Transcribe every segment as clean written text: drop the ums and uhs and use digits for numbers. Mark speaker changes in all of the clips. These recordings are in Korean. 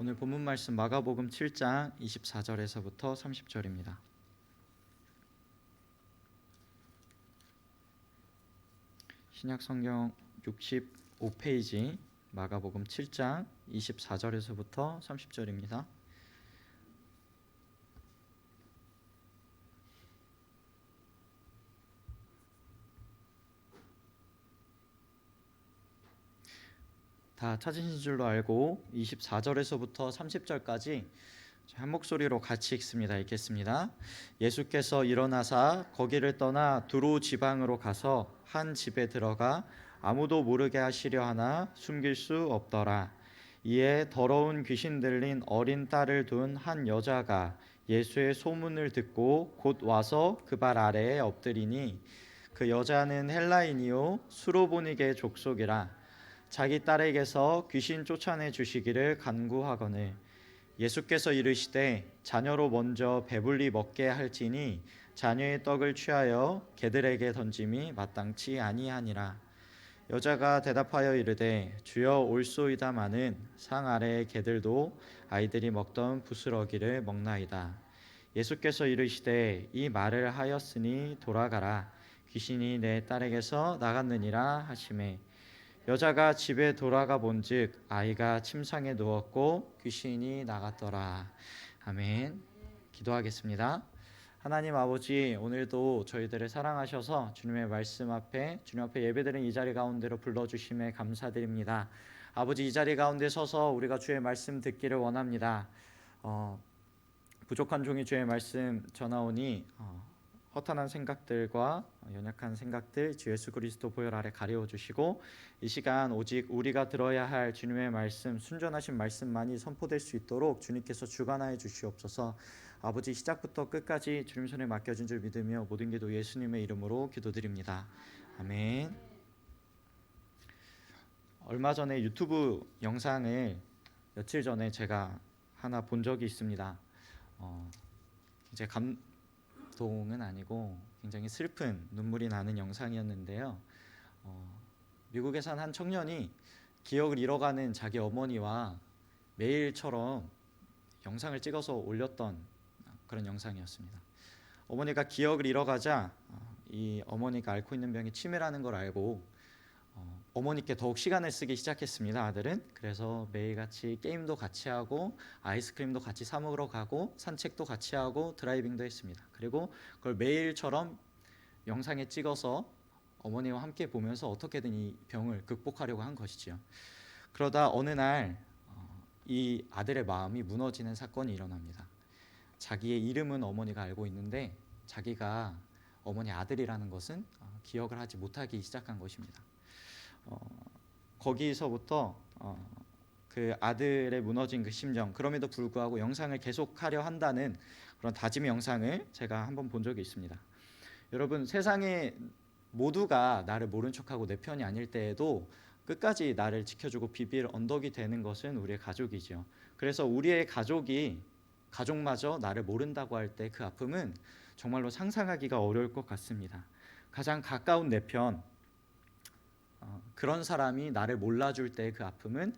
Speaker 1: 오늘 본문 말씀 마가복음 7장 24절에서부터 30절입니다. 신약 성경 65페이지 마가복음 7장 24절에서부터 30절입니다. 다 찾으신 줄로 알고 24절에서부터 30절까지 한 목소리로 같이 읽겠습니다. 예수께서 일어나사 거기를 떠나 두로 지방으로 가서 한 집에 들어가 아무도 모르게 하시려 하나 숨길 수 없더라. 이에 더러운 귀신 들린 어린 딸을 둔 한 여자가 예수의 소문을 듣고 곧 와서 그 발 아래에 엎드리니 그 여자는 헬라인이요 수로보니게 족속이라. 자기 딸에게서 귀신 쫓아내 주시기를 간구하거늘 예수께서 이르시되 자녀로 먼저 배불리 먹게 할지니 자녀의 떡을 취하여 개들에게 던짐이 마땅치 아니하니라. 여자가 대답하여 이르되 주여 올소이다마는 상 아래의 개들도 아이들이 먹던 부스러기를 먹나이다. 예수께서 이르시되 이 말을 하였으니 돌아가라. 귀신이 내 딸에게서 나갔느니라 하시매 여자가 집에 돌아가 본즉 아이가 침상에 누웠고 귀신이 나갔더라. 아멘. 기도하겠습니다. 하나님 아버지, 오늘도 저희들을 사랑하셔서 주님의 말씀 앞에 주님 앞에 예배드린 이 자리 가운데로 불러주심에 감사드립니다. 아버지, 이 자리 가운데 서서 우리가 주의 말씀 듣기를 원합니다. 부족한 종이 주의 말씀 전하오니 허탄한 생각들과 연약한 생각들 주 예수 그리스도 보혈 아래 가려워 주시고 이 시간 오직 우리가 들어야 할 주님의 말씀, 순전하신 말씀만이 선포될 수 있도록 주님께서 주관하여 주시옵소서. 아버지, 시작부터 끝까지 주님 손에 맡겨진 줄 믿으며 모든 기도 예수님의 이름으로 기도드립니다. 아멘. 얼마 전에 유튜브 영상을 며칠 전에 제가 하나 본 적이 있습니다. 이제 감동은 아니고 굉장히 슬픈 눈물이 나는 영상이었는데요. 미국에 산 한 청년이 기억을 잃어가는 자기 어머니와 매일처럼 영상을 찍어서 올렸던 그런 영상이었습니다. 어머니가 기억을 잃어가자 이 어머니가 앓고 있는 병이 치매라는 걸 알고 어머니께 더욱 시간을 쓰기 시작했습니다. 아들은. 그래서 매일같이 게임도 같이 하고 아이스크림도 같이 사 먹으러 가고 산책도 같이 하고 드라이빙도 했습니다. 그리고 그걸 매일처럼 영상에 찍어서 어머니와 함께 보면서 어떻게든 이 병을 극복하려고 한 것이죠. 그러다 어느 날 이 아들의 마음이 무너지는 사건이 일어납니다. 자기의 이름은 어머니가 알고 있는데 자기가 어머니 아들이라는 것은 기억을 하지 못하기 시작한 것입니다. 거기서부터 그 아들의 무너진 그 심정, 그럼에도 불구하고 영상을 계속하려 한다는 그런 다짐의 영상을 제가 한번 본 적이 있습니다. 여러분, 세상에 모두가 나를 모른 척하고 내 편이 아닐 때에도 끝까지 나를 지켜주고 비빌 언덕이 되는 것은 우리의 가족이죠. 그래서 우리의 가족마저 나를 모른다고 할 때 그 아픔은 정말로 상상하기가 어려울 것 같습니다. 가장 가까운 내 편, 그런 사람이 나를 몰라줄 때 그 아픔은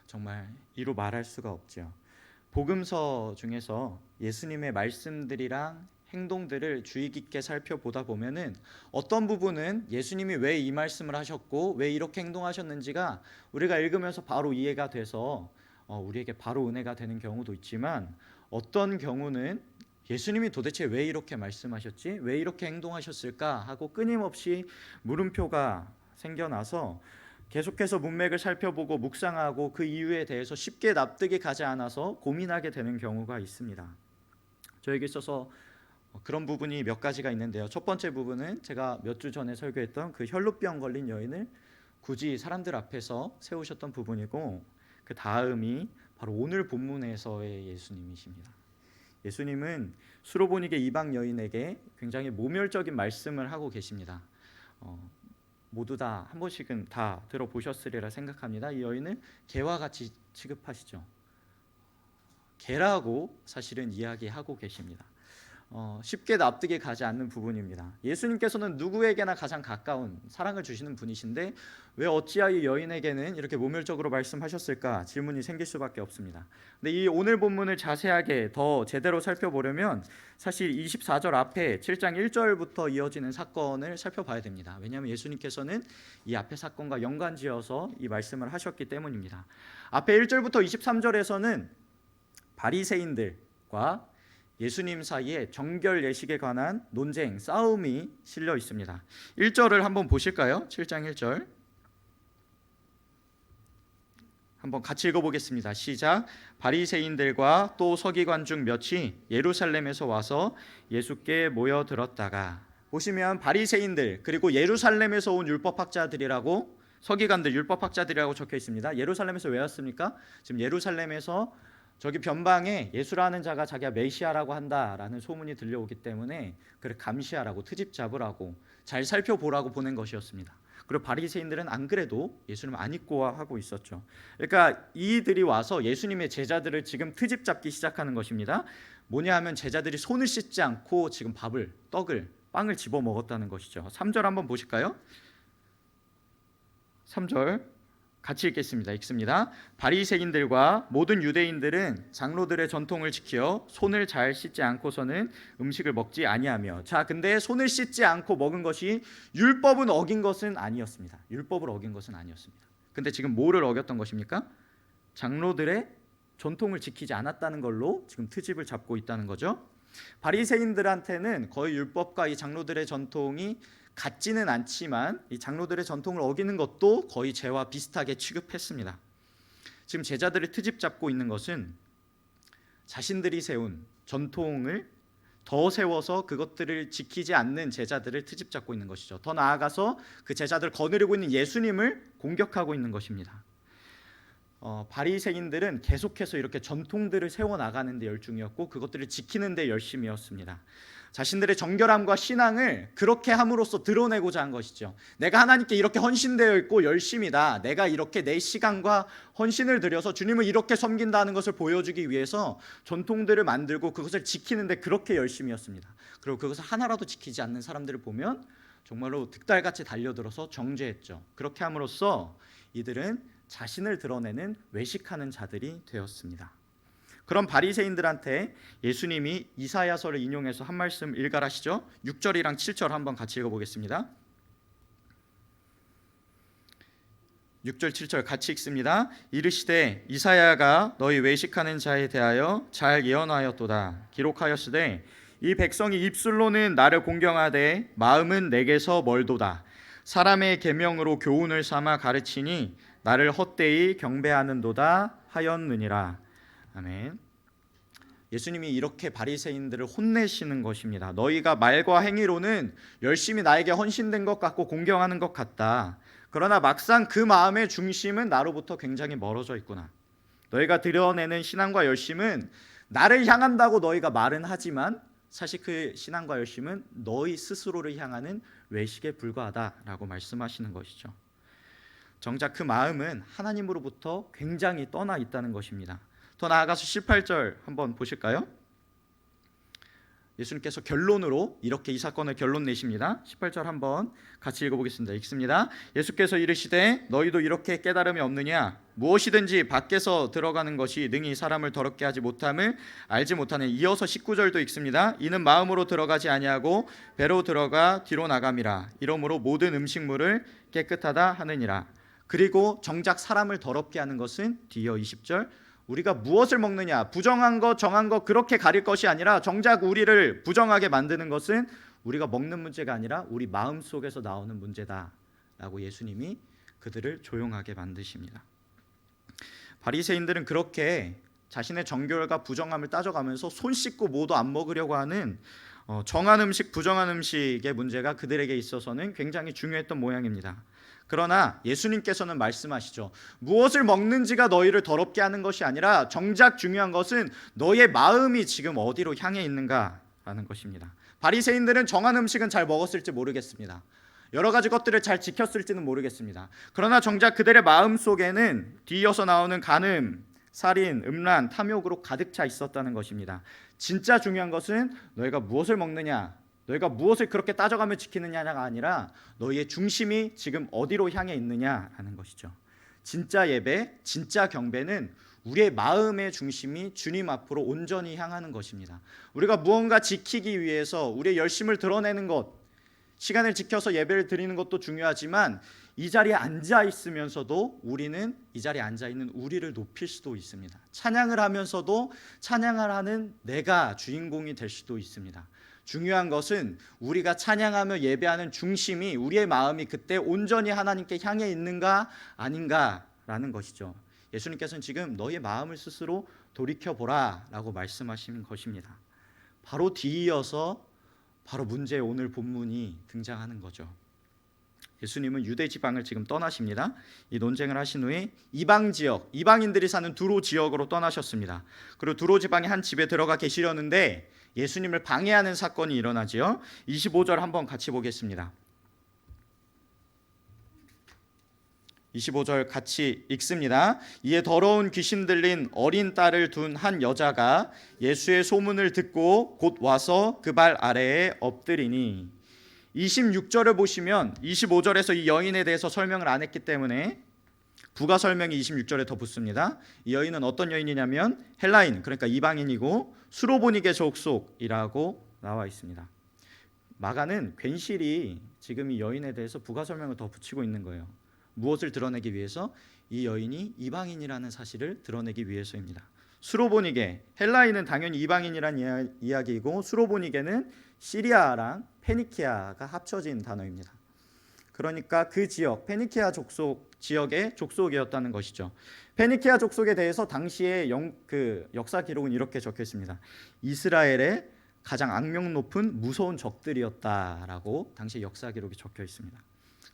Speaker 1: 정말 이루 말할 수가 없죠. 복음서 중에서 예수님의 말씀들이랑 행동들을 주의 깊게 살펴보다 보면은 어떤 부분은 예수님이 왜 이 말씀을 하셨고 왜 이렇게 행동하셨는지가 우리가 읽으면서 바로 이해가 돼서 우리에게 바로 은혜가 되는 경우도 있지만, 어떤 경우는 예수님이 도대체 왜 이렇게 말씀하셨지? 왜 이렇게 행동하셨을까? 하고 끊임없이 물음표가 생겨나서 계속해서 문맥을 살펴보고 묵상하고 그 이유에 대해서 쉽게 납득이 가지 않아서 고민하게 되는 경우가 있습니다. 저에게 있어서 그런 부분이 몇 가지가 있는데요. 첫 번째 부분은 제가 몇 주 전에 설교했던 그 혈루병 걸린 여인을 굳이 사람들 앞에서 세우셨던 부분이고, 그 다음이 바로 오늘 본문에서의 예수님이십니다. 예수님은 수로보니게 이방 여인에게 굉장히 모멸적인 말씀을 하고 계십니다. 모두 다 한 번씩은 다 들어보셨으리라 생각합니다. 이 여인을 개와 같이 취급하시죠. 개라고 사실은 이야기하고 계십니다. 쉽게 납득이 가지 않는 부분입니다. 예수님께서는 누구에게나 가장 가까운 사랑을 주시는 분이신데 왜 어찌하여 여인에게는 이렇게 모멸적으로 말씀하셨을까 질문이 생길 수밖에 없습니다. 근데 이 오늘 본문을 자세하게 더 제대로 살펴보려면 사실 24절 앞에 7장 1절부터 이어지는 사건을 살펴봐야 됩니다. 왜냐하면 예수님께서는 이 앞의 사건과 연관지어서 이 말씀을 하셨기 때문입니다. 앞에 1절부터 23절에서는 바리새인들과 예수님 사이에 정결 예식에 관한 논쟁, 싸움이 실려 있습니다. 1절을 한번 보실까요? 7장 1절 한번 같이 읽어보겠습니다. 시작. 바리새인들과 또 서기관 중 몇이 예루살렘에서 와서 예수께 모여들었다가, 보시면 바리새인들 그리고 예루살렘에서 온 율법학자들이라고, 서기관들 율법학자들이라고 적혀 있습니다. 예루살렘에서 왜 왔습니까? 지금 예루살렘에서 저기 변방에 예수라는 자가 자기가 메시아라고 한다라는 소문이 들려오기 때문에 그를 감시하라고, 트집 잡으라고, 잘 살펴보라고 보낸 것이었습니다. 그리고 바리새인들은 안 그래도 예수님을 안 잊고 하고 있었죠. 그러니까 이들이 와서 예수님의 제자들을 지금 트집 잡기 시작하는 것입니다. 뭐냐 하면 제자들이 손을 씻지 않고 지금 빵을 집어 먹었다는 것이죠. 3절 한번 보실까요? 3절 같이 읽습니다. 바리새인들과 모든 유대인들은 장로들의 전통을 지켜 손을 잘 씻지 않고서는 음식을 먹지 아니하며. 자, 근데 손을 씻지 않고 먹은 것이 율법을 어긴 것은 아니었습니다. 근데 지금 뭐를 어겼던 것입니까? 장로들의 전통을 지키지 않았다는 걸로 지금 트집을 잡고 있다는 거죠. 바리새인들한테는 거의 율법과 이 장로들의 전통이 같지는 않지만 이 장로들의 전통을 어기는 것도 거의 죄와 비슷하게 취급했습니다. 지금 제자들이 트집 잡고 있는 것은 자신들이 세운 전통을 더 세워서 그것들을 지키지 않는 제자들을 트집 잡고 있는 것이죠. 더 나아가서 그 제자들을 거느리고 있는 예수님을 공격하고 있는 것입니다. 바리새인들은 계속해서 이렇게 전통들을 세워나가는 데 열중이었고 그것들을 지키는 데 열심이었습니다. 자신들의 정결함과 신앙을 그렇게 함으로써 드러내고자 한 것이죠. 내가 하나님께 이렇게 헌신되어 있고 열심이다, 내가 이렇게 내 시간과 헌신을 들여서 주님을 이렇게 섬긴다는 것을 보여주기 위해서 전통들을 만들고 그것을 지키는 데 그렇게 열심이었습니다. 그리고 그것을 하나라도 지키지 않는 사람들을 보면 정말로 득달같이 달려들어서 정죄했죠. 그렇게 함으로써 이들은 자신을 드러내는 외식하는 자들이 되었습니다. 그런 바리새인들한테 예수님이 이사야서를 인용해서 한 말씀 일갈하시죠. 6절이랑 7절 한번 같이 읽어보겠습니다. 6절 7절 같이 읽습니다. 이르시되 이사야가 너희 외식하는 자에 대하여 잘 예언하였도다. 기록하였으되 이 백성이 입술로는 나를 공경하되 마음은 내게서 멀도다. 사람의 계명으로 교훈을 삼아 가르치니 나를 헛되이 경배하는도다 하였느니라. 아멘. 예수님이 이렇게 바리새인들을 혼내시는 것입니다. 너희가 말과 행위로는 열심히 나에게 헌신된 것 같고 공경하는 것 같다. 그러나 막상 그 마음의 중심은 나로부터 굉장히 멀어져 있구나. 너희가 드러내는 신앙과 열심은 나를 향한다고 너희가 말은 하지만 사실 그 신앙과 열심은 너희 스스로를 향하는 외식에 불과하다라고 말씀하시는 것이죠. 정작 그 마음은 하나님으로부터 굉장히 떠나 있다는 것입니다. 더 나아가서 18절 한번 보실까요? 예수님께서 결론으로 이렇게 이 사건을 결론 내십니다. 18절 한번 같이 읽어보겠습니다. 읽습니다. 예수께서 이르시되 너희도 이렇게 깨달음이 없느냐? 무엇이든지 밖에서 들어가는 것이 능히 사람을 더럽게 하지 못함을 알지 못하는. 이어서 19절도 읽습니다. 이는 마음으로 들어가지 아니하고 배로 들어가 뒤로 나감이라. 이러므로 모든 음식물을 깨끗하다 하느니라. 그리고 정작 사람을 더럽게 하는 것은 뒤이어 20절 우리가 무엇을 먹느냐, 부정한 것 정한 것 그렇게 가릴 것이 아니라 정작 우리를 부정하게 만드는 것은 우리가 먹는 문제가 아니라 우리 마음 속에서 나오는 문제다라고 예수님이 그들을 조용하게 만드십니다. 바리새인들은 그렇게 자신의 정결과 부정함을 따져가면서 손 씻고 뭐도 안 먹으려고 하는 정한 음식, 부정한 음식의 문제가 그들에게 있어서는 굉장히 중요했던 모양입니다. 그러나 예수님께서는 말씀하시죠. 무엇을 먹는지가 너희를 더럽게 하는 것이 아니라 정작 중요한 것은 너의 마음이 지금 어디로 향해 있는가라는 것입니다. 바리새인들은 정한 음식은 잘 먹었을지 모르겠습니다. 여러 가지 것들을 잘 지켰을지는 모르겠습니다. 그러나 정작 그들의 마음 속에는 뒤이어서 나오는 간음, 살인, 음란, 탐욕으로 가득 차 있었다는 것입니다. 진짜 중요한 것은 너희가 무엇을 먹느냐, 너희가 무엇을 그렇게 따져가며 지키느냐가 아니라 너희의 중심이 지금 어디로 향해 있느냐라는 것이죠. 진짜 예배, 진짜 경배는 우리의 마음의 중심이 주님 앞으로 온전히 향하는 것입니다. 우리가 무언가 지키기 위해서 우리의 열심을 드러내는 것, 시간을 지켜서 예배를 드리는 것도 중요하지만 이 자리에 앉아 있으면서도 우리는 이 자리에 앉아 있는 우리를 높일 수도 있습니다. 찬양을 하면서도 찬양을 하는 내가 주인공이 될 수도 있습니다. 중요한 것은 우리가 찬양하며 예배하는 중심이, 우리의 마음이 그때 온전히 하나님께 향해 있는가 아닌가라는 것이죠. 예수님께서는 지금 너의 마음을 스스로 돌이켜보라 라고 말씀하신 것입니다. 바로 뒤이어서 바로 문제의 오늘 본문이 등장하는 거죠. 예수님은 유대 지방을 지금 떠나십니다. 이 논쟁을 하신 후에 이방 지역, 이방인들이 사는 두로 지역으로 떠나셨습니다. 그리고 두로 지방의 한 집에 들어가 계시려는데 예수님을 방해하는 사건이 일어나지요. 25절 한번 같이 보겠습니다. 25절 같이 읽습니다. 이에 더러운 귀신 들린 어린 딸을 둔 한 여자가 예수의 소문을 듣고 곧 와서 그 발 아래에 엎드리니, 26절을 보시면 25절에서 이 여인에 대해서 설명을 안 했기 때문에 부가 설명이 26절에 더 붙습니다. 이 여인은 어떤 여인이냐면 헬라인, 그러니까 이방인이고 수로보니게 족속이라고 나와 있습니다. 마가는 괜시리 지금 이 여인에 대해서 부가 설명을 더 붙이고 있는 거예요. 무엇을 드러내기 위해서? 이 여인이 이방인이라는 사실을 드러내기 위해서입니다. 수로보니게, 헬라인은 당연히 이방인이란 이야기이고 수로보니게는 시리아랑 페니키아가 합쳐진 단어입니다. 그러니까 그 지역, 페니키아 족속 지역의 족속이었다는 것이죠. 페니키아 족속에 대해서 당시의 역사 기록은 이렇게 적혀 있습니다. 이스라엘의 가장 악명 높은 무서운 적들이었다라고 당시 역사 기록이 적혀 있습니다.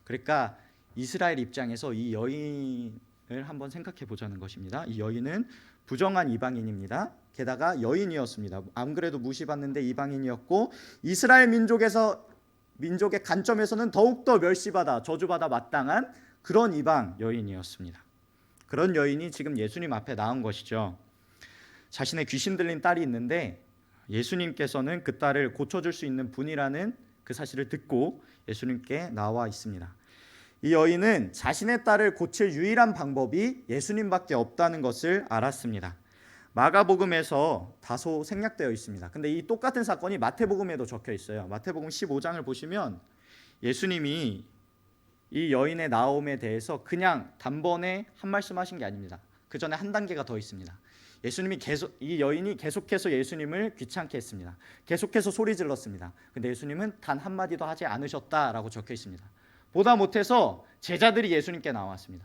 Speaker 1: 그러니까 이스라엘 입장에서 이 여인을 한번 생각해 보자는 것입니다. 이 여인은 부정한 이방인입니다. 게다가 여인이었습니다. 안 그래도 무시받는데 이방인이었고 이스라엘 민족의 관점에서는 더욱더 멸시받아 저주받아 마땅한 그런 이방 여인이었습니다. 그런 여인이 지금 예수님 앞에 나온 것이죠. 자신의 귀신 들린 딸이 있는데 예수님께서는 그 딸을 고쳐줄 수 있는 분이라는 그 사실을 듣고 예수님께 나와 있습니다. 이 여인은 자신의 딸을 고칠 유일한 방법이 예수님밖에 없다는 것을 알았습니다. 마가복음에서 다소 생략되어 있습니다. 근데 이 똑같은 사건이 마태복음에도 적혀 있어요. 마태복음 15장을 보시면 예수님이 이 여인의 나옴에 대해서 그냥 단번에 한 말씀 하신 게 아닙니다. 그 전에 한 단계가 더 있습니다. 예수님이 이 여인이 계속해서 예수님을 귀찮게 했습니다. 계속해서 소리 질렀습니다. 근데 예수님은 단 한마디도 하지 않으셨다라고 적혀 있습니다. 보다 못해서 제자들이 예수님께 나왔습니다.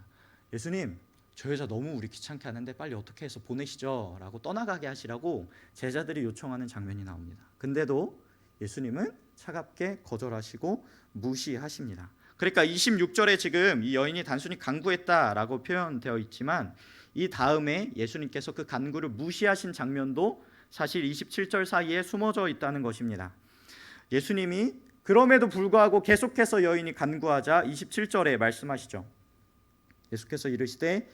Speaker 1: 예수님, 저 여자 너무 우리 귀찮게 하는데 빨리 어떻게 해서 보내시죠 라고 떠나가게 하시라고 제자들이 요청하는 장면이 나옵니다. 근데도 예수님은 차갑게 거절하시고 무시하십니다. 그러니까 26절에 지금 이 여인이 단순히 간구했다라고 표현되어 있지만 이 다음에 예수님께서 그 간구를 무시하신 장면도 사실 27절 사이에 숨어져 있다는 것입니다. 예수님이 그럼에도 불구하고 계속해서 여인이 간구하자 27절에 말씀하시죠. 예수께서 이르시되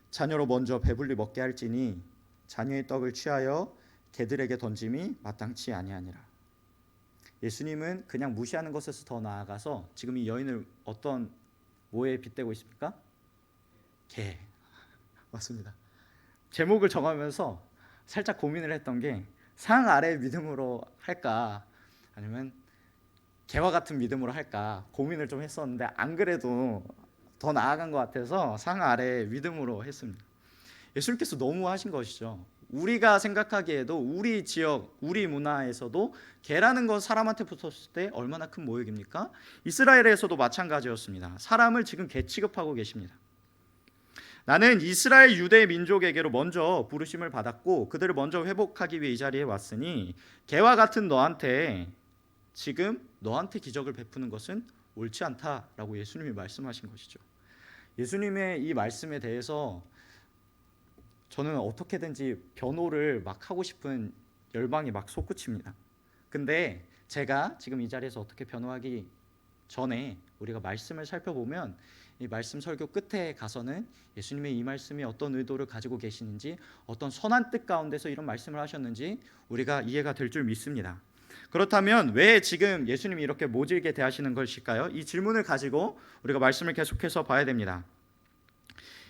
Speaker 1: 자녀로 먼저 배불리 먹게 할지니 자녀의 떡을 취하여 개들에게 던짐이 마땅치 아니하니라. 예수님은 그냥 무시하는 것에서 더 나아가서 지금 이 여인을 어떤 뭐에 빗대고 있습니까? 개. 맞습니다. 제목을 정하면서 살짝 고민을 했던 게 상 아래 믿음으로 할까 아니면 개와 같은 믿음으로 할까 고민을 좀 했었는데 안 그래도 더 나아간 것 같아서 상 아래 믿음으로 했습니다. 예수님께서 너무 하신 것이죠. 우리가 생각하기에도 우리 지역, 우리 문화에서도 개라는 건 사람한테 붙었을 때 얼마나 큰 모욕입니까? 이스라엘에서도 마찬가지였습니다. 사람을 지금 개 취급하고 계십니다. 나는 이스라엘 유대 민족에게로 먼저 부르심을 받았고 그들을 먼저 회복하기 위해 이 자리에 왔으니 개와 같은 너한테 지금 너한테 기적을 베푸는 것은 옳지 않다라고 예수님이 말씀하신 것이죠. 예수님의 이 말씀에 대해서 저는 어떻게든지 변호를 막 하고 싶은 열망이 막 솟구칩니다. 근데 제가 지금 이 자리에서 어떻게 변호하기 전에 우리가 말씀을 살펴보면 이 말씀 설교 끝에 가서는 예수님의 이 말씀이 어떤 의도를 가지고 계시는지, 어떤 선한 뜻 가운데서 이런 말씀을 하셨는지 우리가 이해가 될 줄 믿습니다. 그렇다면 왜 지금 예수님이 이렇게 모질게 대하시는 것일까요? 이 질문을 가지고 우리가 말씀을 계속해서 봐야 됩니다.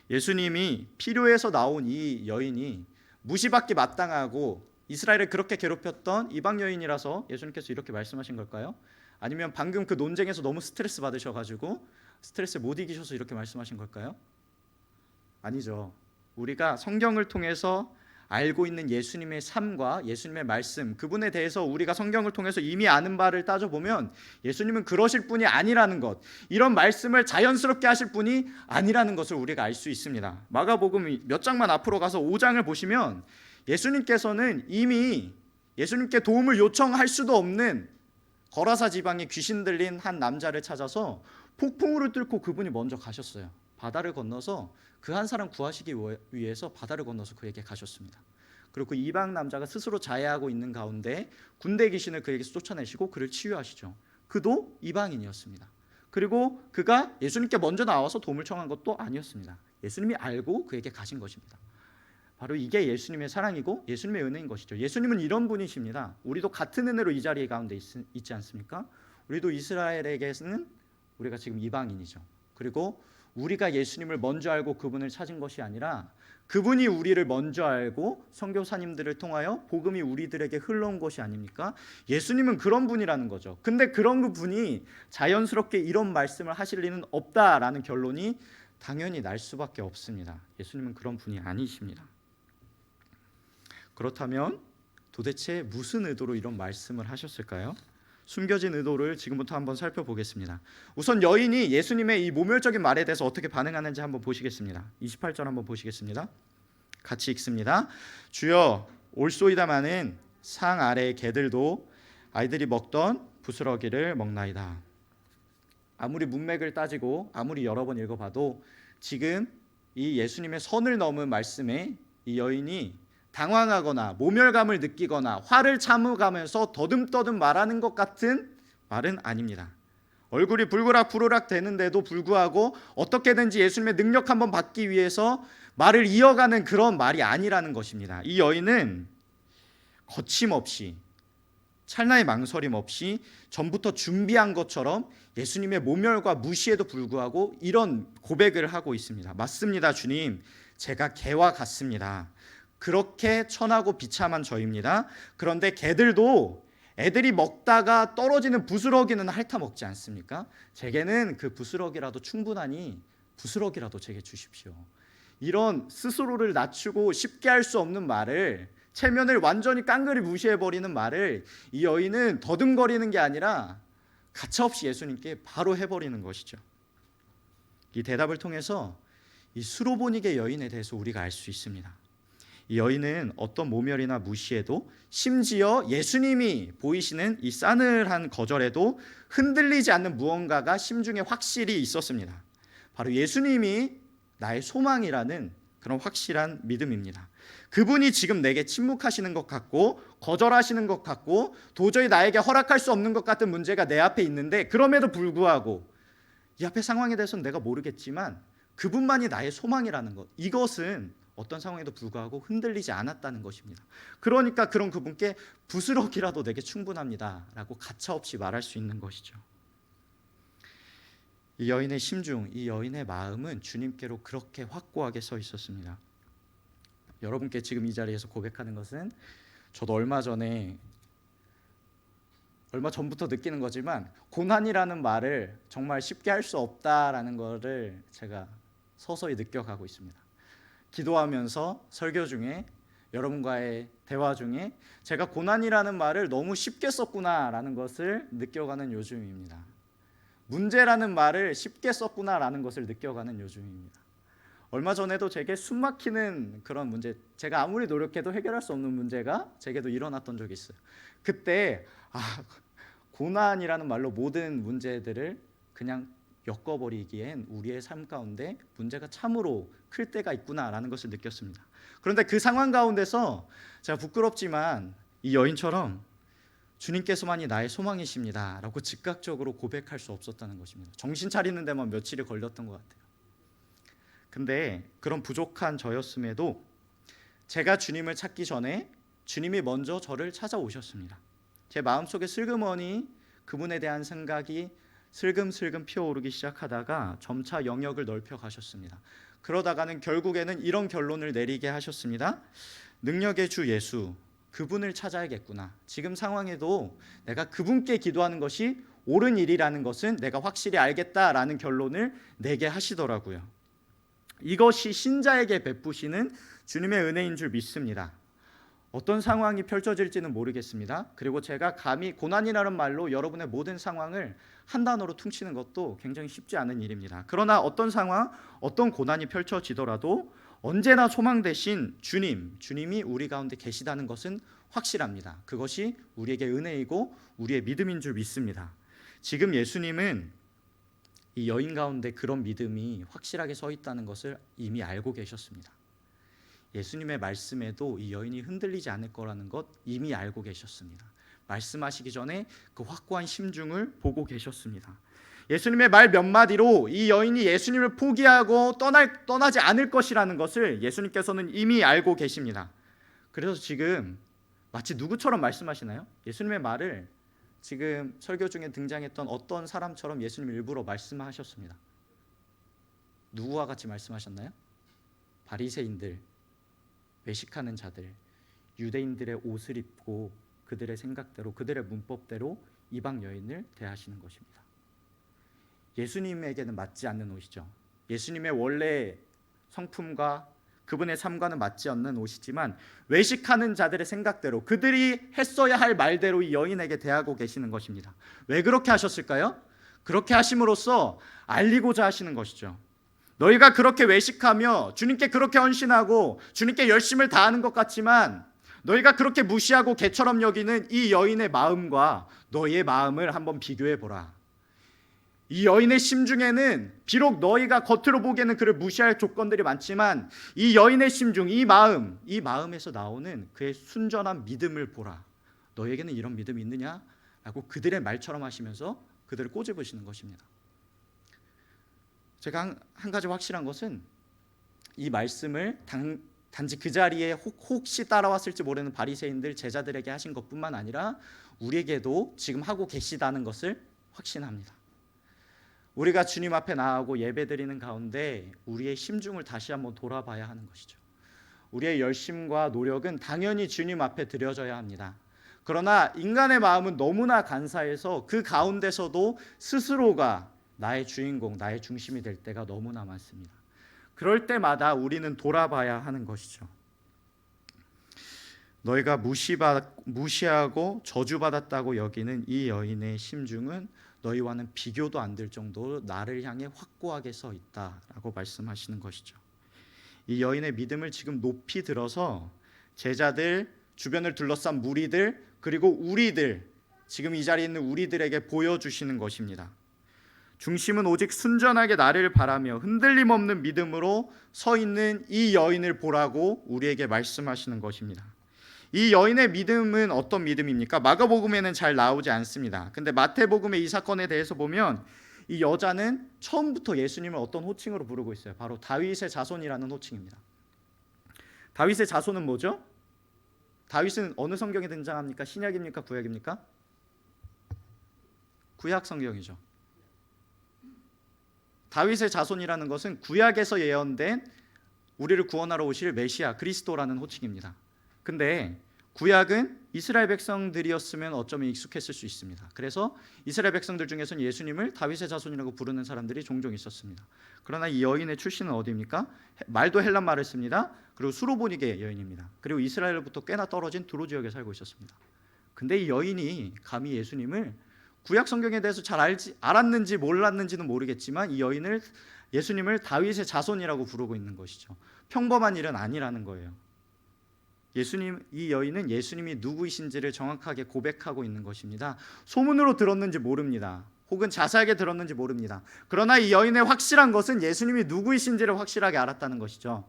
Speaker 1: 예수님이 필요해서 나온 이 여인이 무시받기 마땅하고 이스라엘을 그렇게 괴롭혔던 이방 여인이라서 예수님께서 이렇게 말씀하신 걸까요? 아니면 방금 그 논쟁에서 너무 스트레스 받으셔가지고 스트레스 못 이기셔서 이렇게 말씀하신 걸까요? 아니죠. 우리가 성경을 통해서 알고 있는 예수님의 삶과 예수님의 말씀, 그분에 대해서 우리가 성경을 통해서 이미 아는 바를 따져보면 예수님은 그러실 분이 아니라는 것, 이런 말씀을 자연스럽게 하실 분이 아니라는 것을 우리가 알 수 있습니다. 마가복음 몇 장만 앞으로 가서 5장을 보시면 예수님께서는 이미 예수님께 도움을 요청할 수도 없는 거라사 지방에 귀신 들린 한 남자를 찾아서 폭풍우를 뚫고 그분이 먼저 가셨어요. 바다를 건너서 그 한 사람 구하시기 위해서 바다를 건너서 그에게 가셨습니다. 그리고 그 이방 남자가 스스로 자해하고 있는 가운데 군대 귀신을 그에게서 쫓아내시고 그를 치유하시죠. 그도 이방인이었습니다. 그리고 그가 예수님께 먼저 나와서 도움을 청한 것도 아니었습니다. 예수님이 알고 그에게 가신 것입니다. 바로 이게 예수님의 사랑이고 예수님의 은혜인 것이죠. 예수님은 이런 분이십니다. 우리도 같은 은혜로 이 자리 가운데 있지 않습니까? 우리도 이스라엘에게는 우리가 지금 이방인이죠. 그리고 우리가 예수님을 먼저 알고 그분을 찾은 것이 아니라 그분이 우리를 먼저 알고 선교사님들을 통하여 복음이 우리들에게 흘러온 것이 아닙니까? 예수님은 그런 분이라는 거죠. 근데 그런 분이 자연스럽게 이런 말씀을 하실 리는 없다라는 결론이 당연히 날 수밖에 없습니다. 예수님은 그런 분이 아니십니다. 그렇다면 도대체 무슨 의도로 이런 말씀을 하셨을까요? 숨겨진 의도를 지금부터 한번 살펴보겠습니다. 우선 여인이 예수님의 이 모멸적인 말에 대해서 어떻게 반응하는지 한번 보시겠습니다. 28절 한번 보시겠습니다. 같이 읽습니다. 주여, 올소이다마는 상 아래의 개들도 아이들이 먹던 부스러기를 먹나이다. 아무리 문맥을 따지고 아무리 여러 번 읽어봐도 지금 이 예수님의 선을 넘은 말씀에 이 여인이 당황하거나 모멸감을 느끼거나 화를 참으면서 더듬더듬 말하는 것 같은 말은 아닙니다. 얼굴이 불그락 되는데도 불구하고 어떻게든지 예수님의 능력 한번 받기 위해서 말을 이어가는 그런 말이 아니라는 것입니다. 이 여인은 거침없이, 찰나의 망설임 없이 전부터 준비한 것처럼 예수님의 모멸과 무시에도 불구하고 이런 고백을 하고 있습니다. 맞습니다, 주님. 제가 개와 같습니다. 그렇게 천하고 비참한 저입니다. 그런데 개들도 애들이 먹다가 떨어지는 부스러기는 핥아 먹지 않습니까? 제게는 그 부스러기라도 충분하니 부스러기라도 제게 주십시오. 이런 스스로를 낮추고 쉽게 할 수 없는 말을, 체면을 완전히 깡그리 무시해버리는 말을 이 여인은 더듬거리는 게 아니라 가차없이 예수님께 바로 해버리는 것이죠. 이 대답을 통해서 이 수로보니게 여인에 대해서 우리가 알 수 있습니다. 이 여인은 어떤 모멸이나 무시에도, 심지어 예수님이 보이시는 이 싸늘한 거절에도 흔들리지 않는 무언가가 심중에 확실히 있었습니다. 바로 예수님이 나의 소망이라는 그런 확실한 믿음입니다. 그분이 지금 내게 침묵하시는 것 같고 거절하시는 것 같고 도저히 나에게 허락할 수 없는 것 같은 문제가 내 앞에 있는데, 그럼에도 불구하고 이 앞의 상황에 대해서는 내가 모르겠지만 그분만이 나의 소망이라는 것, 이것은 어떤 상황에도 불구하고 흔들리지 않았다는 것입니다. 그러니까 그런 그분께 부스러기라도 내게 충분합니다 라고 가차없이 말할 수 있는 것이죠. 이 여인의 심중, 이 여인의 마음은 주님께로 그렇게 확고하게 서 있었습니다. 여러분께 지금 이 자리에서 고백하는 것은 저도 얼마 전부터 느끼는 거지만 고난이라는 말을 정말 쉽게 할 수 없다라는 것을 제가 서서히 느껴가고 있습니다. 기도하면서 설교 중에, 여러분과의 대화 중에 제가 고난이라는 말을 너무 쉽게 썼구나라는 것을 느껴가는 요즘입니다. 문제라는 말을 쉽게 썼구나라는 것을 느껴가는 요즘입니다. 얼마 전에도 제게 숨막히는 그런 문제, 제가 아무리 노력해도 해결할 수 없는 문제가 제게도 일어났던 적이 있어요. 그때 고난이라는 말로 모든 문제들을 그냥 엮어버리기엔 우리의 삶 가운데 문제가 참으로 클 때가 있구나라는 것을 느꼈습니다. 그런데 그 상황 가운데서 제가 부끄럽지만 이 여인처럼 주님께서만이 나의 소망이십니다 라고 즉각적으로 고백할 수 없었다는 것입니다. 정신 차리는 데만 며칠이 걸렸던 것 같아요. 근데 그런 부족한 저였음에도 제가 주님을 찾기 전에 주님이 먼저 저를 찾아오셨습니다. 제 마음속에 슬그머니 그분에 대한 생각이 슬금슬금 피어오르기 시작하다가 점차 영역을 넓혀 가셨습니다. 그러다가는 결국에는 이런 결론을 내리게 하셨습니다. 능력의 주 예수, 그분을 찾아야겠구나. 지금 상황에도 내가 그분께 기도하는 것이 옳은 일이라는 것은 내가 확실히 알겠다라는 결론을 내게 하시더라고요. 이것이 신자에게 베푸시는 주님의 은혜인 줄 믿습니다. 어떤 상황이 펼쳐질지는 모르겠습니다. 그리고 제가 감히 고난이라는 말로 여러분의 모든 상황을 한 단어로 퉁치는 것도 굉장히 쉽지 않은 일입니다. 그러나 어떤 상황, 어떤 고난이 펼쳐지더라도 언제나 소망 대신 주님이 우리 가운데 계시다는 것은 확실합니다. 그것이 우리에게 은혜이고 우리의 믿음인 줄 믿습니다. 지금 예수님은 이 여인 가운데 그런 믿음이 확실하게 서 있다는 것을 이미 알고 계셨습니다. 예수님의 말씀에도 이 여인이 흔들리지 않을 거라는 것 이미 알고 계셨습니다. 말씀하시기 전에 그 확고한 심중을 보고 계셨습니다. 예수님의 말 몇 마디로 이 여인이 예수님을 포기하고 떠나지 않을 것이라는 것을 예수님께서는 이미 알고 계십니다. 그래서 지금 마치 누구처럼 말씀하시나요? 예수님의 말을 지금 설교 중에 등장했던 어떤 사람처럼 예수님 일부러 말씀하셨습니다. 누구와 같이 말씀하셨나요? 바리새인들, 외식하는 자들, 유대인들의 옷을 입고 그들의 생각대로, 그들의 문법대로 이방 여인을 대하시는 것입니다. 예수님에게는 맞지 않는 옷이죠. 예수님의 원래 성품과 그분의 삶과는 맞지 않는 옷이지만 외식하는 자들의 생각대로, 그들이 했어야 할 말대로 이 여인에게 대하고 계시는 것입니다. 왜 그렇게 하셨을까요? 그렇게 하심으로써 알리고자 하시는 것이죠. 너희가 그렇게 외식하며 주님께 그렇게 헌신하고 주님께 열심을 다하는 것 같지만 너희가 그렇게 무시하고 개처럼 여기는 이 여인의 마음과 너희의 마음을 한번 비교해 보라. 이 여인의 심중에는 비록 너희가 겉으로 보기에는 그를 무시할 조건들이 많지만 이 여인의 심중, 이 마음에서 나오는 그의 순전한 믿음을 보라. 너희에게는 이런 믿음이 있느냐? 라고 그들의 말처럼 하시면서 그들을 꼬집으시는 것입니다. 제가 한 가지 확실한 것은 이 말씀을 단지 그 자리에 혹시 따라왔을지 모르는 바리새인들 제자들에게 하신 것뿐만 아니라 우리에게도 지금 하고 계시다는 것을 확신합니다. 우리가 주님 앞에 나아가고 예배드리는 가운데 우리의 심중을 다시 한번 돌아봐야 하는 것이죠. 우리의 열심과 노력은 당연히 주님 앞에 드려져야 합니다. 그러나 인간의 마음은 너무나 간사해서 그 가운데서도 스스로가 나의 주인공, 나의 중심이 될 때가 너무나 많습니다. 그럴 때마다 우리는 돌아봐야 하는 것이죠. 너희가 무시하고 저주받았다고 여기는 이 여인의 심중은 너희와는 비교도 안 될 정도로 나를 향해 확고하게 서 있다라고 말씀하시는 것이죠. 이 여인의 믿음을 지금 높이 들어서 제자들, 주변을 둘러싼 무리들, 그리고 우리들, 지금 이 자리에 있는 우리들에게 보여주시는 것입니다. 중심은 오직 순전하게 나를 바라며 흔들림 없는 믿음으로 서 있는 이 여인을 보라고 우리에게 말씀하시는 것입니다. 이 여인의 믿음은 어떤 믿음입니까? 마가복음에는 잘 나오지 않습니다. 근데 마태복음의 이 사건에 대해서 보면 이 여자는 처음부터 예수님을 어떤 호칭으로 부르고 있어요. 바로 다윗의 자손이라는 호칭입니다. 다윗의 자손은 뭐죠? 다윗은 어느 성경에 등장합니까? 신약입니까? 구약입니까? 구약 성경이죠. 다윗의 자손이라는 것은 구약에서 예언된 우리를 구원하러 오실 메시아 그리스도라는 호칭입니다. 근데 구약은 이스라엘 백성들이었으면 어쩌면 익숙했을 수 있습니다. 그래서 이스라엘 백성들 중에서는 예수님을 다윗의 자손이라고 부르는 사람들이 종종 있었습니다. 그러나 이 여인의 출신은 어디입니까? 말도 헬란 말을 씁니다. 그리고 수로보니게 여인입니다. 그리고 이스라엘로부터 꽤나 떨어진 두로 지역에 살고 있었습니다. 근데 이 여인이 감히 예수님을 구약 성경에 대해서 잘 알았는지 몰랐는지는 모르겠지만 이 여인을 예수님을 다윗의 자손이라고 부르고 있는 것이죠. 평범한 일은 아니라는 거예요. 이 여인은 예수님이 누구이신지를 정확하게 고백하고 있는 것입니다. 소문으로 들었는지 모릅니다. 혹은 자세하게 들었는지 모릅니다. 그러나 이 여인의 확실한 것은 예수님이 누구이신지를 확실하게 알았다는 것이죠.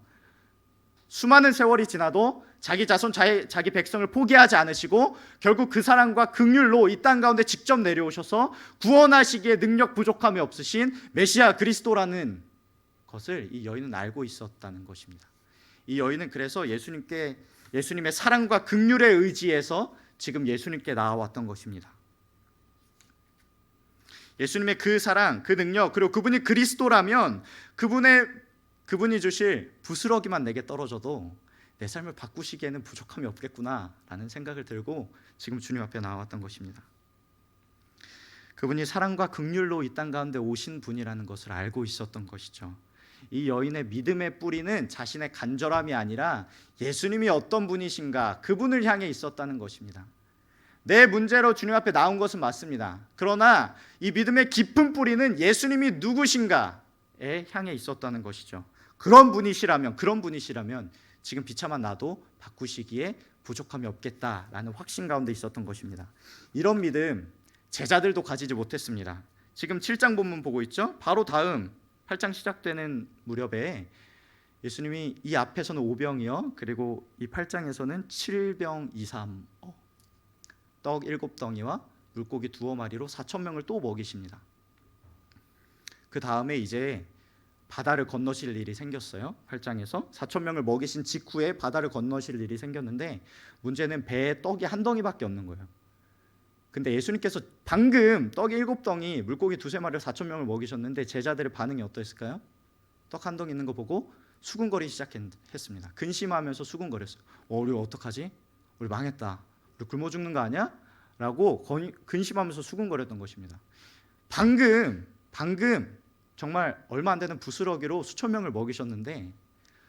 Speaker 1: 수많은 세월이 지나도 자기 자손, 자기 백성을 포기하지 않으시고 결국 그 사랑과 긍휼로 이 땅 가운데 직접 내려오셔서 구원하시기에 능력 부족함이 없으신 메시아 그리스도라는 것을 이 여인은 알고 있었다는 것입니다. 이 여인은 그래서 예수님의 사랑과 긍휼에 의지해서 지금 예수님께 나아왔던 것입니다. 예수님의 그 사랑, 그 능력, 그리고 그분이 그리스도라면 그분이 주실 부스러기만 내게 떨어져도 내 삶을 바꾸시기에는 부족함이 없겠구나라는 생각을 들고 지금 주님 앞에 나왔던 것입니다. 그분이 사랑과 긍휼로 이 땅 가운데 오신 분이라는 것을 알고 있었던 것이죠. 이 여인의 믿음의 뿌리는 자신의 간절함이 아니라 예수님이 어떤 분이신가, 그분을 향해 있었다는 것입니다. 내 문제로 주님 앞에 나온 것은 맞습니다. 그러나 이 믿음의 깊은 뿌리는 예수님이 누구신가에 향해 있었다는 것이죠. 그런 분이시라면 지금 비참한 나도 바꾸시기에 부족함이 없겠다라는 확신 가운데 있었던 것입니다. 이런 믿음 제자들도 가지지 못했습니다. 지금 7장 본문 보고 있죠? 바로 다음 8장 시작되는 무렵에 예수님이 이 앞에서는 5병이요, 그리고 이 8장에서는 7병 2, 3 떡 7덩이와 물고기 2마리로 4,000명을 또 먹이십니다. 그 다음에 이제 바다를 건너실 일이 생겼어요. 8장에서 4,000명을 먹이신 직후에 바다를 건너실 일이 생겼는데 문제는 배에 떡이 한 덩이밖에 없는 거예요. 근데 예수님께서 방금 떡이 7덩이, 물고기 2-3마리로 4,000명을 먹이셨는데 제자들의 반응이 어떠했을까요? 떡 한 덩이 있는 거 보고 수군거리기 시작했습니다. 근심하면서 수군거렸어요. 우리 어떡하지? 우리 망했다. 우리 굶어 죽는 거 아니야? 라고 근심하면서 수군거렸던 것입니다. 방금 정말 얼마 안 되는 부스러기로 수천 명을 먹이셨는데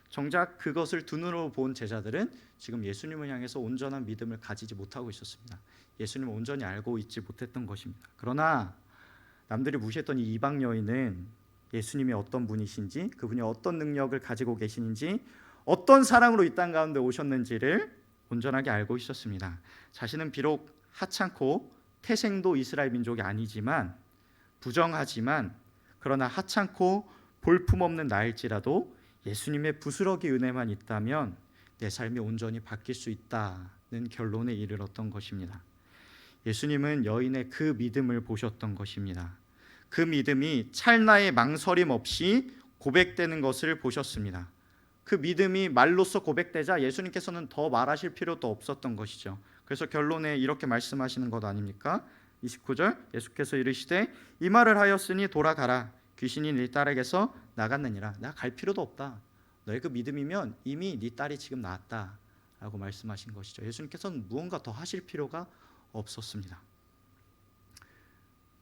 Speaker 1: 정작 그것을 두 눈으로 본 제자들은 지금 예수님을 향해서 온전한 믿음을 가지지 못하고 있었습니다. 예수님을 온전히 알고 있지 못했던 것입니다. 그러나 남들이 무시했던 이 이방 여인은 예수님이 어떤 분이신지, 그분이 어떤 능력을 가지고 계시는지, 어떤 사랑으로 이 땅 가운데 오셨는지를 온전하게 알고 있었습니다. 자신은 비록 하찮고 태생도 이스라엘 민족이 아니지만, 부정하지만, 그러나 하찮고 볼품없는 나일지라도 예수님의 부스러기 은혜만 있다면 내 삶이 온전히 바뀔 수 있다는 결론에 이르렀던 것입니다. 예수님은 여인의 그 믿음을 보셨던 것입니다. 그 믿음이 찰나의 망설임 없이 고백되는 것을 보셨습니다. 그 믿음이 말로써 고백되자 예수님께서는 더 말하실 필요도 없었던 것이죠. 그래서 결론에 이렇게 말씀하시는 것 아닙니까? 29절, 예수께서 이르시되 이 말을 하였으니 돌아가라. 귀신이 네 딸에게서 나갔느니라. 내가 갈 필요도 없다. 너의 그 믿음이면 이미 네 딸이 지금 나았다 라고 말씀하신 것이죠. 예수님께서는 무언가 더 하실 필요가 없었습니다.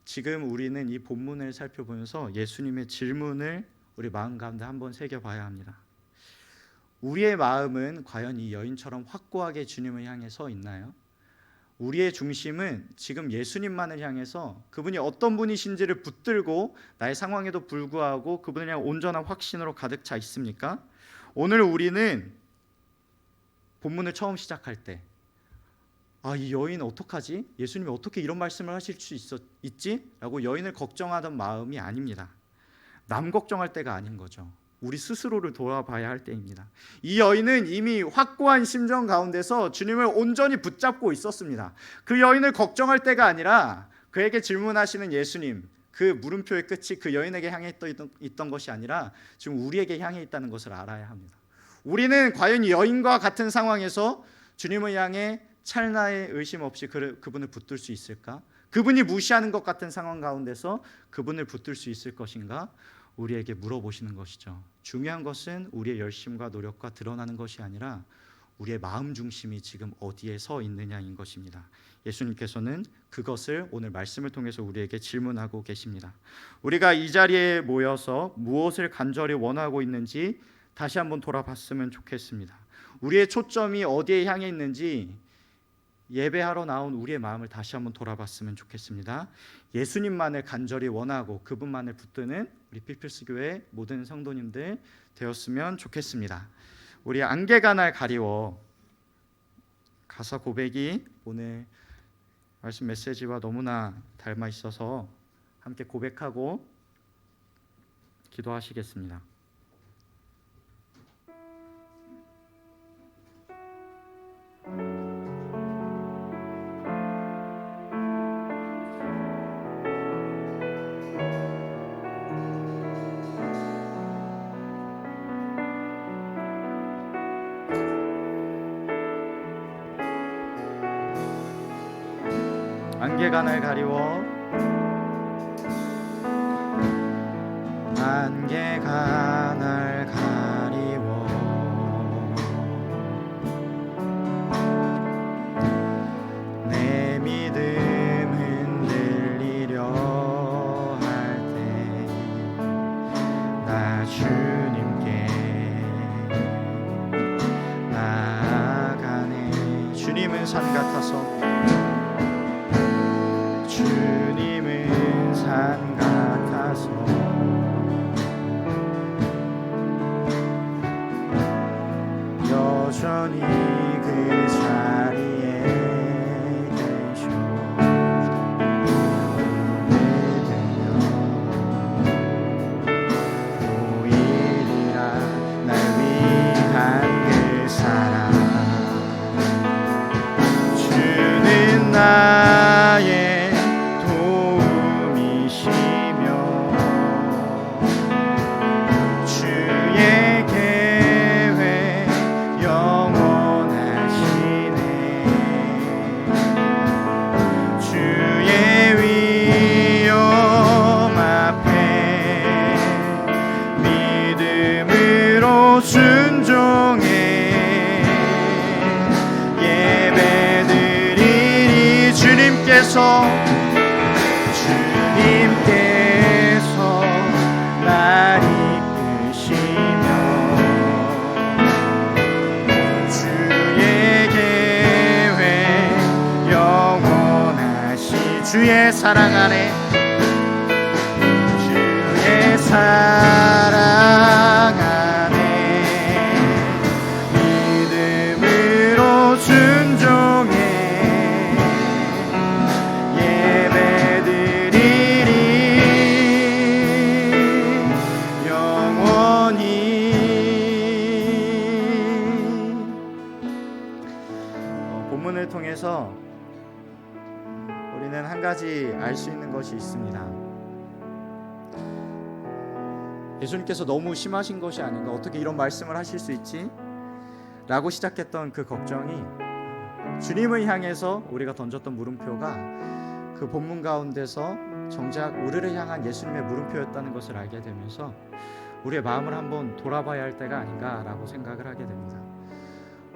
Speaker 1: 지금 우리는 이 본문을 살펴보면서 예수님의 질문을 우리 마음 가운데 한번 새겨봐야 합니다. 우리의 마음은 과연 이 여인처럼 확고하게 주님을 향해 서 있나요? 우리의 중심은 지금 예수님만을 향해서 그분이 어떤 분이신지를 붙들고 나의 상황에도 불구하고 그분을 향한 온전한 확신으로 가득 차 있습니까? 오늘 우리는 본문을 처음 시작할 때 이 여인 어떡하지? 예수님이 어떻게 이런 말씀을 하실 수 있지? 라고 여인을 걱정하던 마음이 아닙니다. 남 걱정할 때가 아닌 거죠. 우리 스스로를 돌아봐야 할 때입니다. 이 여인은 이미 확고한 심정 가운데서 주님을 온전히 붙잡고 있었습니다. 그 여인을 걱정할 때가 아니라 그에게 질문하시는 예수님, 그 물음표의 끝이 그 여인에게 향해 있던 것이 아니라 지금 우리에게 향해 있다는 것을 알아야 합니다. 우리는 과연 이 여인과 같은 상황에서 주님을 향해 찰나의 의심 없이 그분을 붙들 수 있을까? 그분이 무시하는 것 같은 상황 가운데서 그분을 붙들 수 있을 것인가? 우리에게 물어보시는 것이죠. 중요한 것은 우리의 열심과 노력과 드러나는 것이 아니라 우리의 마음 중심이 지금 어디에 서 있느냐인 것입니다. 예수님께서는 그것을 오늘 말씀을 통해서 우리에게 질문하고 계십니다. 우리가 이 자리에 모여서 무엇을 간절히 원하고 있는지 다시 한번 돌아봤으면 좋겠습니다. 우리의 초점이 어디에 향해 있는지 예배하러 나온 우리의 마음을 다시 한번 돌아봤으면 좋겠습니다. 예수님만을 간절히 원하고 그분만을 붙드는 우리 피플스 교회 모든 성도님들 되었으면 좋겠습니다. 우리 안개가 날 가리워 가사 고백이 오늘 말씀 메시지와 너무나 닮아 있어서 함께 고백하고 기도하시겠습니다. 안개가 날 가리워 안개가 날 가리워 내 믿음 흔들리려 할 때 나 주님께 나아가네. 주님은 산 같아서 주님은 산 같아서 여전히 그 자리에 계셔 보이리라 날 위한 그 사랑 주는 나의 도움이시며 주의 계획 영원하시네 주의 위험 앞에 믿음으로 순종해 예배드리리 주님께서 날 이끄시며 주의 계획 영원하시 주의 사랑 안에 주의 사랑 안에 믿음으로 순종해 본문을 통해서 우리는 한 가지 알 수 있는 것이 있습니다. 예수님께서 너무 심하신 것이 아닌가, 어떻게 이런 말씀을 하실 수 있지? 라고 시작했던 그 걱정이 주님을 향해서 우리가 던졌던 물음표가 그 본문 가운데서 정작 우리를 향한 예수님의 물음표였다는 것을 알게 되면서 우리의 마음을 한번 돌아봐야 할 때가 아닌가라고 생각을 하게 됩니다.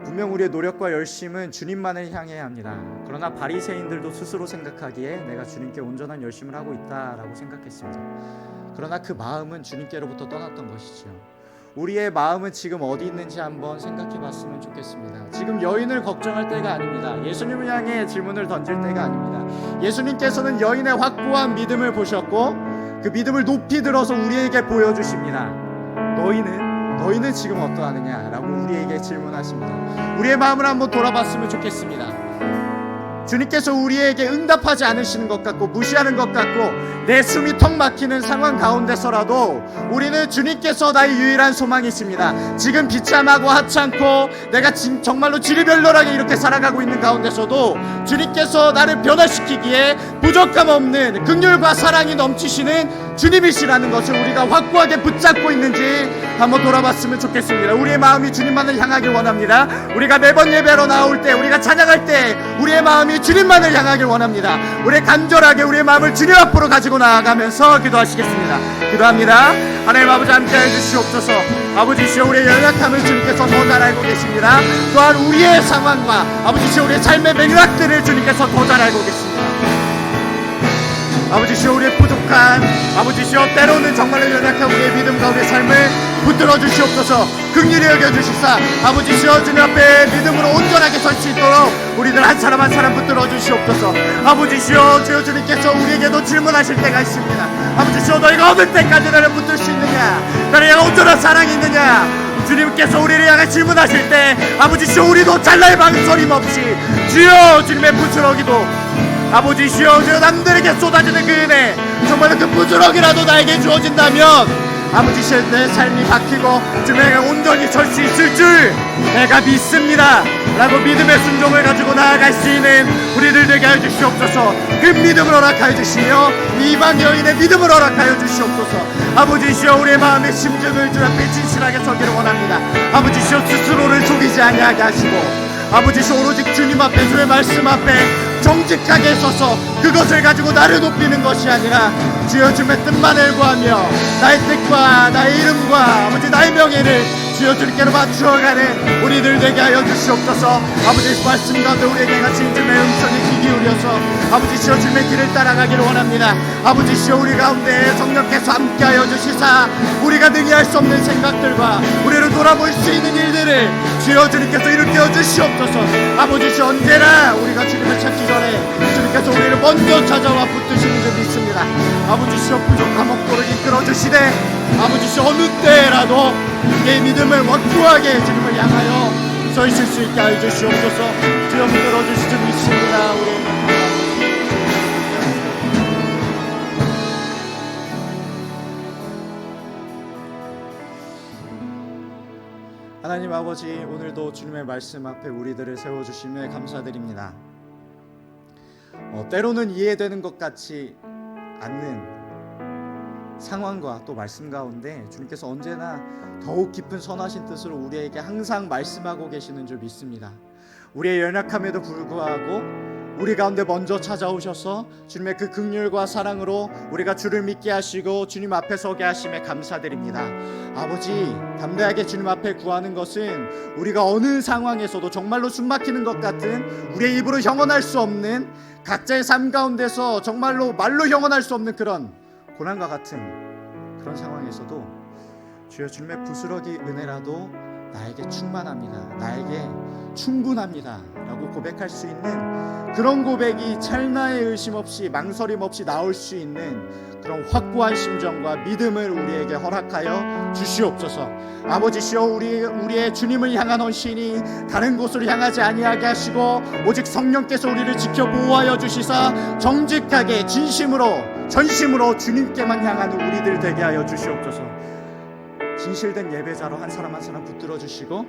Speaker 1: 분명 우리의 노력과 열심은 주님만을 향해야 합니다. 그러나 바리새인들도 스스로 생각하기에 내가 주님께 온전한 열심을 하고 있다라고 생각했습니다. 그러나 그 마음은 주님께로부터 떠났던 것이죠. 우리의 마음은 지금 어디 있는지 한번 생각해 봤으면 좋겠습니다. 지금 여인을 걱정할 때가 아닙니다. 예수님을 향해 질문을 던질 때가 아닙니다. 예수님께서는 여인의 확고한 믿음을 보셨고 그 믿음을 높이 들어서 우리에게 보여주십니다. 너희는 지금 어떠하느냐라고 우리에게 질문하십니다. 우리의 마음을 한번 돌아봤으면 좋겠습니다. 주님께서 우리에게 응답하지 않으시는 것 같고 무시하는 것 같고 내 숨이 턱 막히는 상황 가운데서라도 우리는 주님께서 나의 유일한 소망이십니다. 지금 비참하고 하찮고 내가 정말로 지리별렬하게 이렇게 살아가고 있는 가운데서도 주님께서 나를 변화시키기에 부족함 없는 긍휼과 사랑이 넘치시는 주님이시라는 것을 우리가 확고하게 붙잡고 있는지 한번 돌아봤으면 좋겠습니다. 우리의 마음이 주님만을 향하길 원합니다. 우리가 매번 예배로 나올 때, 우리가 찬양할 때 우리의 마음이 주님만을 향하길 원합니다. 우리 간절하게 우리의 마음을 주님 앞으로 가지고 나아가면서 기도하시겠습니다. 기도합니다. 하나님 아버지 함께해 주시옵소서. 아버지시여 우리의 연약함을 주님께서 더 잘 알고 계십니다. 또한 우리의 상황과 아버지시여 우리의 삶의 맥락들을 주님께서 더 잘 알고 계십니다. 아버지시여 우리의 부족한 아버지시여 때로는 정말로 연약한 우리의 믿음과 우리의 삶을 붙들어 주시옵소서. 긍휼히 여겨주시사 아버지시여 주님 앞에 믿음으로 온전하게 설 수 있도록 우리들 한 사람 한 사람 붙들어 주시옵소서. 아버지시여 주여 주님께서 우리에게도 질문하실 때가 있습니다. 아버지시여 너희가 어느 때까지 나를 붙들 수 있느냐, 나를 향한 온전한 사랑이 있느냐. 주님께서 우리를 향해 질문하실 때 아버지시여 우리도 찰나의 망설임 없이 주여 주님의 부스러기도 아버지시여 주여 남들에게 쏟아지는 그 은혜 정말로 그 부스러기라도 나에게 주어진다면 아버지시여 내 삶이 바뀌고 주님에게 온전히 설 수 있을 줄 내가 믿습니다 라고 믿음의 순종을 가지고 나아갈 수 있는 우리들 되게 하여 주시옵소서. 그 믿음을 허락하여 주시며 이방 여인의 믿음을 허락하여 주시옵소서. 아버지시여 우리의 마음의 심정을 주 앞에 진실하게 서기를 원합니다. 아버지시여 스스로를 속이지 아니하게 하시고
Speaker 2: 아버지시여 오로지 주님 앞에 주의 말씀 앞에 정직하게 서서 그것을 가지고 나를 높이는 것이 아니라 주여 주님의 뜻만을 구하며 나의 뜻과 나의 이름과 아버지 나의 명예를 주여 주님께로 맞추어가는 우리들 되게 하여 주시옵소서. 아버지 말씀 가운데 우리에게 같이 주님의 음성에 귀 기울여서 아버지시여 주님의 길을 따라가기를 원합니다. 아버지시여 우리 가운데 성령께서 함께하여 주시사 우리가 능히 할 수 없는 생각들과 우리를 돌아볼 수 있는 일들을 주여 주님께서 일으켜 주시옵소서. 아버지시여 언제나 우리가 주님을 찾기 전에 주님께서 우리를 먼저 찾아와 붙드시는 줄 믿습니다. 아버지시여 부족함 없도록 이끌어 주시되 아버지시여 어느 때라도 내 믿음을 확고하게 주님을 향하여 서 있을 수 있게 하여 주시옵소서. 주여 믿어 주실 줄 믿습니다. 우리 하나님 아버지, 오늘도 주님의 말씀 앞에 우리들을 세워주심에 감사드립니다. 때로는 이해되는 것 같지 않는 상황과 또 말씀 가운데 주님께서 언제나 더욱 깊은 선하신 뜻으로 우리에게 항상 말씀하고 계시는 줄 믿습니다. 우리의 연약함에도 불구하고 우리 가운데 먼저 찾아오셔서 주님의 그 긍휼과 사랑으로 우리가 주를 믿게 하시고 주님 앞에 서게 하심에 감사드립니다. 아버지, 담대하게 주님 앞에 구하는 것은 우리가 어느 상황에서도 정말로 숨막히는 것 같은 우리의 입으로 형언할 수 없는 각자의 삶 가운데서 정말로 말로 형언할 수 없는 그런 고난과 같은 그런 상황에서도 주여 주님의 부스러기 은혜라도 나에게 충만합니다, 나에게 충분합니다 라고 고백할 수 있는 그런 고백이 찰나의 의심 없이 망설임 없이 나올 수 있는 그런 확고한 심정과 믿음을 우리에게 허락하여 주시옵소서. 아버지시여 우리의 주님을 향한 헌신이 다른 곳으로 향하지 아니하게 하시고 오직 성령께서 우리를 지켜 보호하여 주시사 정직하게 진심으로 전심으로 주님께만 향하는 우리들 되게 하여 주시옵소서. 진실된 예배자로 한 사람 한 사람 붙들어 주시고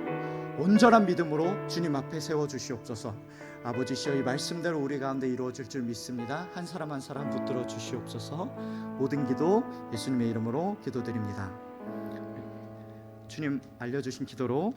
Speaker 2: 온전한 믿음으로 주님 앞에 세워 주시옵소서. 아버지시여 이 말씀대로 우리 가운데 이루어질 줄 믿습니다. 한 사람 한 사람 붙들어 주시옵소서. 모든 기도 예수님의 이름으로 기도드립니다. 주님 알려주신 기도로